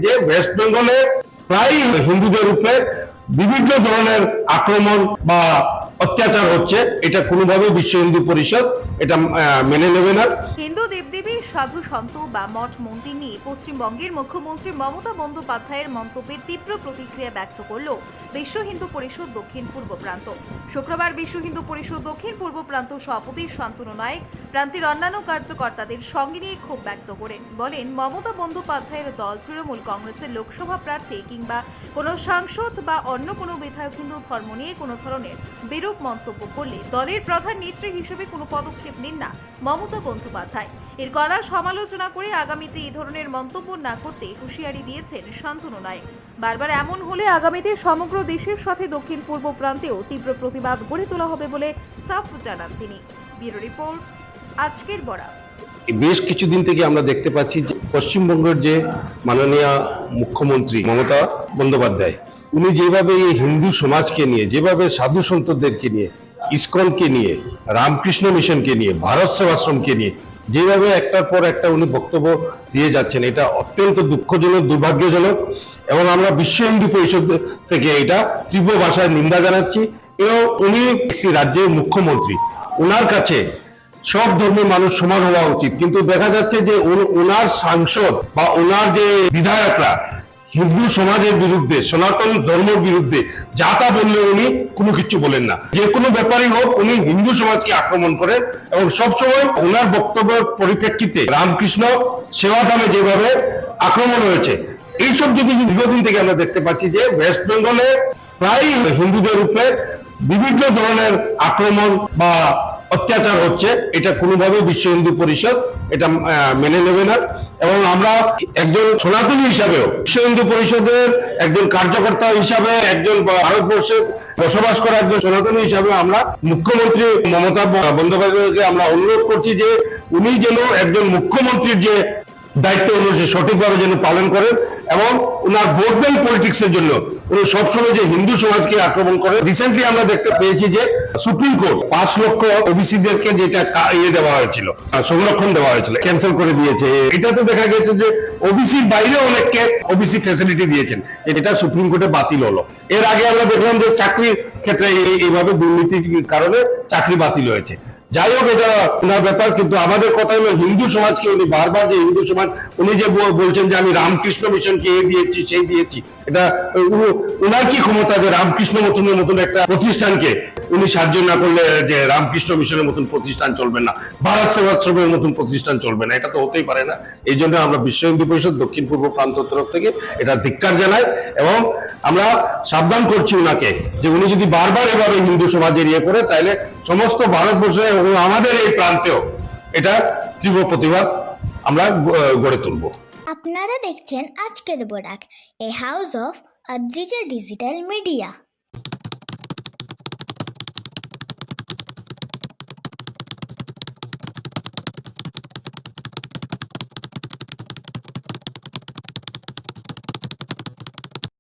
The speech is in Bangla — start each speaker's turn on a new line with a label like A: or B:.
A: যে ওয়েস্ট বেঙ্গলে প্রায় হিন্দুদের উপরে বিভিন্ন ধরনের আক্রমণ বা অত্যাচার হচ্ছে, এটা কোনোভাবে বিশ্ব হিন্দু পরিষদ এটা মেনে নেবে না।
B: হিন্দু দেবদেবীর সাধু সন্ত বা মঠ মন্দির নিয়ে পশ্চিমবঙ্গের মুখ্যমন্ত্রী মমতা বন্দ্যোপাধ্যায়ের মন্তব্যের তীব্র প্রতিক্রিয়া ব্যক্ত করল বিশ্ব হিন্দু পরিষদ দক্ষিণ পূর্ব প্রান্ত। শুক্রবার বিশ্ব হিন্দু পরিষদ দক্ষিণ পূর্ব প্রান্ত সভাপতি শান্তনু নায়েক প্রান্তের অন্যান্য কার্যকর্তাদের সঙ্গে নিয়ে ক্ষোভ ব্যক্ত করেন। বলেন, মমতা বন্দ্যোপাধ্যায়ের দল তৃণমূল কংগ্রেসের লোকসভা প্রার্থী কিংবা কোনো সাংসদ বা অন্য কোনো বিধায়ক হিন্দু ধর্ম নিয়ে কোনো ধরনের বিরূপ মন্তব্য করলে দলের প্রধান নেত্রী হিসেবে কোনো পদক্ষেপ নেন না মমতা বন্দ্যোপাধ্যায়। এর কড়া সমালোচনা করে আগামীতে এই ধরনের মন্তব্য না করতে হুঁশিয়ারি দিয়েছেন শান্তনু নায়েক। বারবার এমন হলে আগামীতে সমগ্র দেশের সাথে দক্ষিণ পূর্ব প্রান্তেও তীব্র প্রতিবাদ গড়ে তোলা হবে বলে সাফ জানান তিনি। ব্যুরো রিপোর্ট, আজকের বরাক।
A: বেশ কিছুদিন থেকে আমরা দেখতে পাচ্ছি যে পশ্চিমবঙ্গের যে মাননীয় মুখ্যমন্ত্রী মমতা বন্দ্যোপাধ্যায়, উনি যেভাবে এই হিন্দু সমাজকে নিয়ে, যেভাবে সাধু সন্তদেরকে নিয়ে, ইসকনকে নিয়ে, রামকৃষ্ণ মিশনকে নিয়ে, ভারত সেবাশ্রমকে নিয়ে যেভাবে একটার পর একটা উনি বক্তব্য দিয়ে যাচ্ছেন, এটা অত্যন্ত দুঃখজনক, দুর্ভাগ্যজনক। এবং আমরা বিশ্ব হিন্দু পরিষদ থেকে এটা তীব্র ভাষায় নিন্দা জানাচ্ছি। এবং উনি একটি রাজ্যের মুখ্যমন্ত্রী, ওনার কাছে সব ধর্মের মানুষ সমান হওয়া উচিত, কিন্তু দেখা যাচ্ছে যে ওনার সাংসদ বা ওনার যে বিধায়করা হিন্দু সমাজের বিরুদ্ধে, সনাতন ধর্মের বিরুদ্ধে যা তা বললে উনি কোনো কিছু বলেন না। যে কোনো ব্যাপারই হোক উনি হিন্দু সমাজকে আক্রমণ করেন এবং সবসময় ওনার বক্তব্যের পরিপ্রেক্ষিতে রামকৃষ্ণ সেবাধামে যেভাবে আক্রমণ হয়েছে, এইসব যদি দীর্ঘদিন থেকে আমরা দেখতে পাচ্ছি যে ওয়েস্ট বেঙ্গলে প্রায় হিন্দুদের উপরে বিভিন্ন ধরনের আক্রমণ বা অত্যাচার হচ্ছে, এটা কোনোভাবে বিশ্ব হিন্দু পরিষদ এটা মেনে নেবে না। এবং আমরা একজন সনাতনী হিসাবেও, বিশ্ব হিন্দু পরিষদের একজন কার্যকর্তা হিসাবে, একজন ভারতবর্ষে বসবাস করা একজন সনাতনী হিসাবে আমরা মুখ্যমন্ত্রী মমতা বন্দ্যোপাধ্যায়কে আমরা অনুরোধ করছি যে উনি যেন একজন মুখ্যমন্ত্রীর যে দায়িত্ব অনুযায়ী সঠিকভাবে যেন পালন করেন এবং ওনার ভোট ব্যাংক পলিটিক্স এর জন্য উনি সবসময় যে হিন্দু সমাজকে আক্রমণ করে। রিসেন্টলি আমরা দেখতে পেয়েছি যে সুপ্রিম কোর্ট 5 লক্ষ ওবিসিদেরকে যেটা দেওয়া হয়েছিল, সংরক্ষণ দেওয়া হয়েছিল, ক্যান্সেল করে দিয়েছে। এটাতে দেখা গেছে যে ওবিসির বাইরে অনেককে ওবিসি ফ্যাসিলিটি দিয়েছেন, এটা সুপ্রিম কোর্টে বাতিল হলো। এর আগে আমরা দেখলাম যে চাকরির ক্ষেত্রে এইভাবে দুর্নীতির কারণে চাকরি বাতিল হয়েছে। যাই হোক, এটা ওনার ব্যাপার, কিন্তু আমাদের কথা হলো হিন্দু সমাজকে উনি বারবার যে হিন্দু সমাজ, উনি যে বলছেন যে আমি রামকৃষ্ণ মিশনকে এই দিয়েছি সেই দিয়েছি, এটা ওনার কি ক্ষমতা যে রামকৃষ্ণ মতন একটা প্রতিষ্ঠানকে উনি সাহায্য না করলে যে রামকৃষ্ণ মিশনের মতন প্রতিষ্ঠান চলবে না, ভারত সেবাশ্রমের মতন প্রতিষ্ঠান চলবে না? এটা তো হতেই পারে না। এই জন্য আমরা বিশ্ব হিন্দু পরিষদ দক্ষিণ পূর্ব প্রান্ত তরফ থেকে এটা ধিক্কার জানাই এবং আমরা সাবধান করছি উনাকে যে উনি যদি বারবার এভাবে হিন্দু সমাজের ইয়ে করে, তাহলে সমস্ত ভারতবর্ষে এবং আমাদের এই প্রান্তেও এটা তীব্র প্রতিবাদ আমরা গড়ে তুলব।
C: আপনারা দেখছেন আজকের Barak, a house of Adrija digital media.